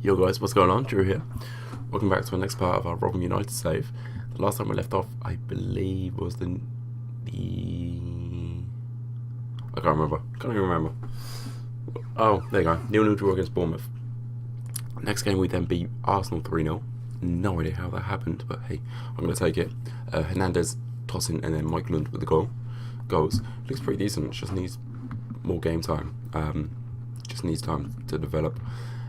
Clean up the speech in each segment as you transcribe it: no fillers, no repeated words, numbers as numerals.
Yo guys, what's going on? Drew here. Welcome back to the next part of our Rotherham United save. The last time we left off, I believe, was the I can't remember. Can't even remember. Oh, there you go. 0-0 draw against Bournemouth. Next game we then beat Arsenal 3-0. No idea how that happened, but hey, I'm going to take it. Hernandez, Tosin, and then Mike Lund with the goals. Looks pretty decent. Just needs more game time. Just needs time to develop.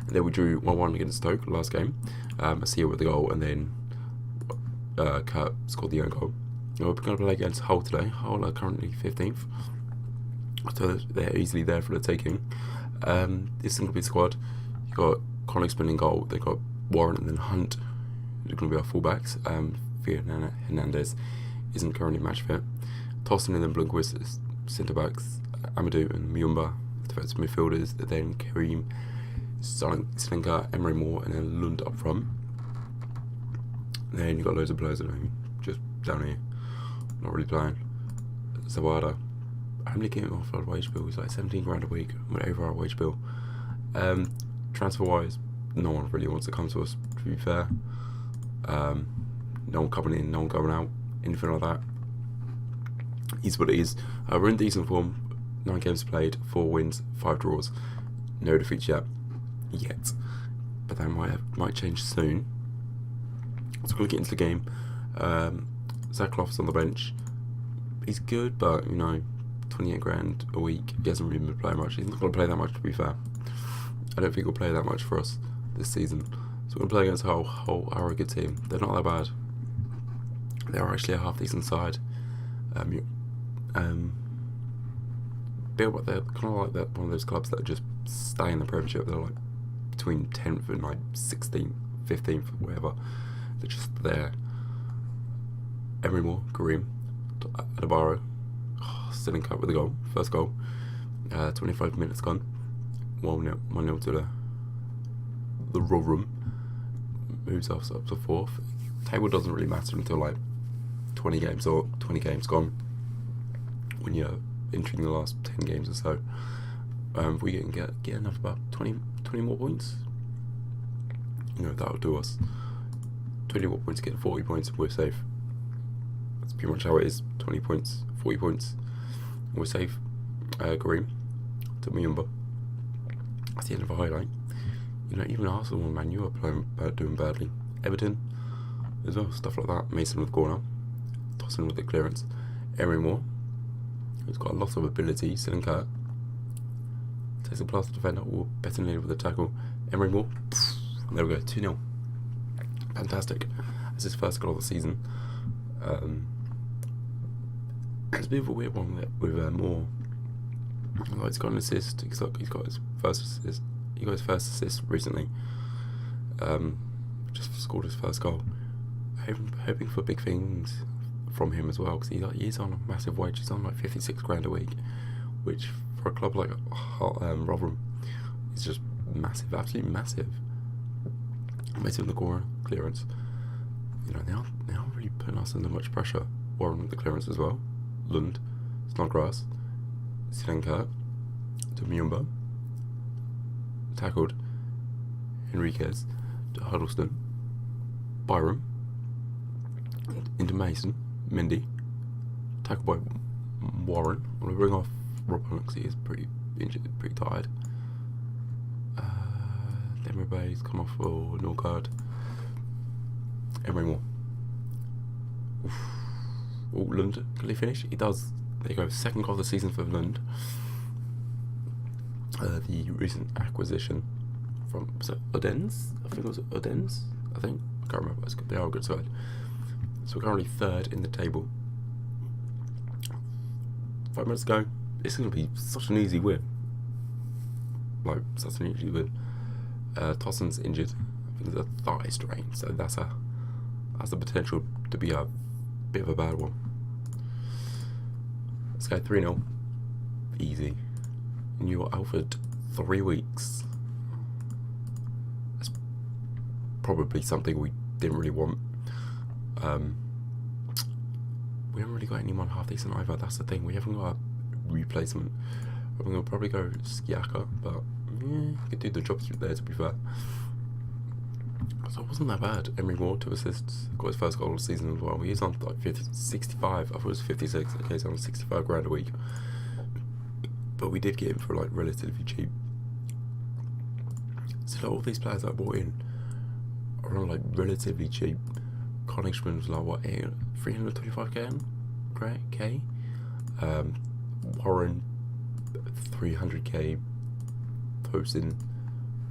And then we drew 1-1 against Stoke last game. Asia with the goal, and then Kurt scored the own goal. We're going to play against Hull today. Hull are currently 15th, so they're easily there for the taking. This is going to be the squad. You've got Connick in goal. They've got Warren and then Hunt, who's going to be our fullbacks. Hernandez isn't currently match fit. Tosin and then Blomqvist is centre backs. Amadou and Muyumba, defensive midfielders. Then Kareem, Slinker, Emery Moore, and then Lund up front. Then you've got loads of players just down here, not really playing. Zawada, how many getting off our wage bill? He's like 17 grand a week, went over our wage bill. Transfer wise, no one really wants to come to us, to be fair. No one coming in, no one going out, anything like that. Is what it is. We're in decent form. 9 games played, 4 wins, 5 draws, no defeats yet, but that might change soon. So we're gonna get into the game. Zach Clough's on the bench. He's good, but 28 grand a week. He hasn't really been playing much. He's not gonna play that much, to be fair. I don't think he'll play that much for us this season. So we're gonna play against Hull are a good team. They're not that bad. They are actually a half decent side. But they're kind of like that one of those clubs that just stay in the Premiership. They're like between 10th and like 16th, 15th, whatever. They're just there. Emery Moore, Kareem, Adabaro, sitting cut with the goal, first goal. 25 minutes gone. 1-0 to the Rotherham. Moves us up to 4th. Table doesn't really matter until like 20 games gone. When you're entering the last 10 games or so. If we can get enough, about 20 more points, that'll do us. 20 more points, get 40 points, we're safe. That's pretty much how it is. 20 points, 40 points, we're safe. Kareem to Muyumba. That's the end of a highlight. Even Arsenal and Man U are doing badly. Everton as well, stuff like that. Mason with the corner, Tosin with the clearance. Emery Moore, who's got a lot of ability. Slinker takes a plaster defender, or better needed with the tackle. Emery Moore, and there we go, 2-0. Fantastic. That's his first goal of the season. It's a bit of a weird one with Moore. He's got an assist. He's got his first assist. He got his first assist recently. Just scored his first goal. Hoping for big things from him as well, because he's on a massive wage. He's on like 56 grand a week, which for a club like Rotherham is just massive, absolutely massive. Mason the corner clearance. They aren't really putting us under much pressure. Warren with the clearance as well. Lund, Snodgrass, Slinker to Muyumba, tackled. Enriquez to Huddleston. Byram into Mason. Mendy, tackled by Warren. We'll bring off Rob Hunt because he is pretty injured, pretty tired. Emery Bay's come off for Norgard. Emery Moore. Oh, Lund, can he finish? He does. There you go, second goal of the season for Lund. The recent acquisition from, was it Odense? I think it was Odense. I can't remember. They are a good side. So we're currently 3rd in the table. 5 minutes ago. This is going to be such an easy win. Tosin's injured. I think it's a thigh strain, so that's the potential to be a bit of a bad one. Let's go 3-0. Easy. And you're out for 3 weeks. That's probably something we didn't really want. We haven't really got anyone half decent either. That's the thing. We haven't got a replacement. I'm gonna probably go Skiaka, but he could do the job there, to be fair. So it wasn't that bad. Emery Moore, 2 assists, got his first goal of the season as well. He's on like 65. I thought it was 56. Okay, he's on 65 grand a week. But we did get him for like relatively cheap. So like, all these players that I bought in are on like relatively cheap. Konigman was like what, 325k? Great, K. Warren, 300k. Tosin,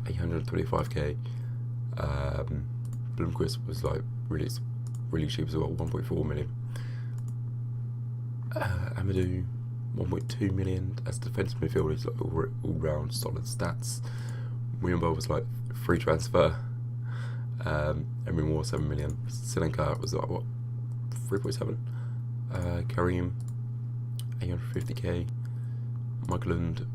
825k. Blomqvist was like really cheap as well, 1.4 million. Amadou, 1.2 million. As defensive midfielder, he's like all round solid stats. Muyumbo was like free transfer. Emery Moore, 7 million. Silenka was like what, 3.7. Kareem, 850k. Michael Lund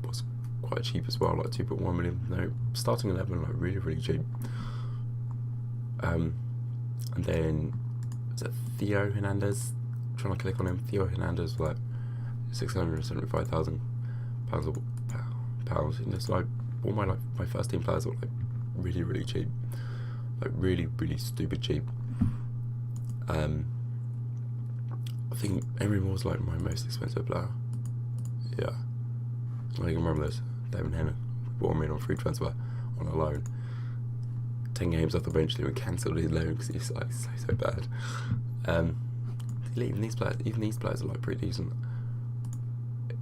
was quite cheap as well, like 2.1 million. No, starting 11, like really cheap. And then is that Theo Hernandez? I'm trying to click on him. Theo Hernandez was like £675,000 pounds. And it's like all my first team players were like really cheap, like really stupid cheap. I think Emery Moore's like my most expensive player. Yeah, I can remember this. David Henner bought him in on free transfer on a loan. 10 games off the bench, and cancelled his loan because he's like so bad. Even these players are like pretty decent.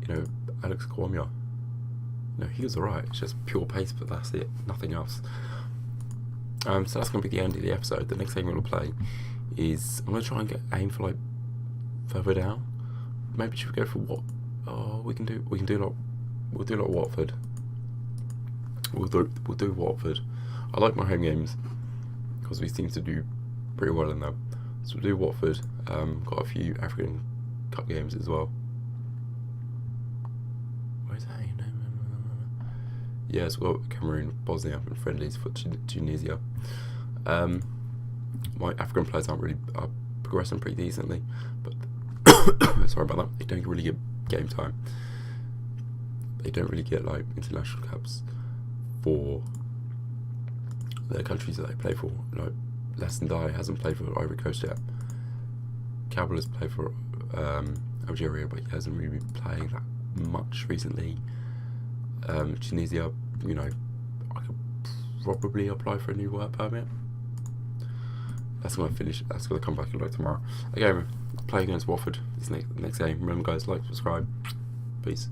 You know, Alex Kwamya. No, he was alright. It's just pure pace, but that's it. Nothing else. So that's gonna be the end of the episode. The next thing I'm gonna play is I'm gonna try and aim for like further down. Maybe should we go for what? Oh, we'll do like Watford. We'll do Watford. I like my home games because we seem to do pretty well in them. So we'll do Watford. Got a few African Cup games as well. Where is that? Yeah, we've got Cameroon, Bosnia, and friendlies for Tunisia. My African players are progressing pretty decently, but sorry about that. They don't really get game time. They don't really get like international caps for the countries that they play for. Like Lesson Dye hasn't played for Ivory Coast yet. Cabal has played for Algeria, but he hasn't really been playing that much recently. Tunisia, you know, I could probably apply for a new work permit. That's gonna finish. That's gonna come back like tomorrow. Okay, play against Watford this next game. Remember, guys, like, subscribe. Peace.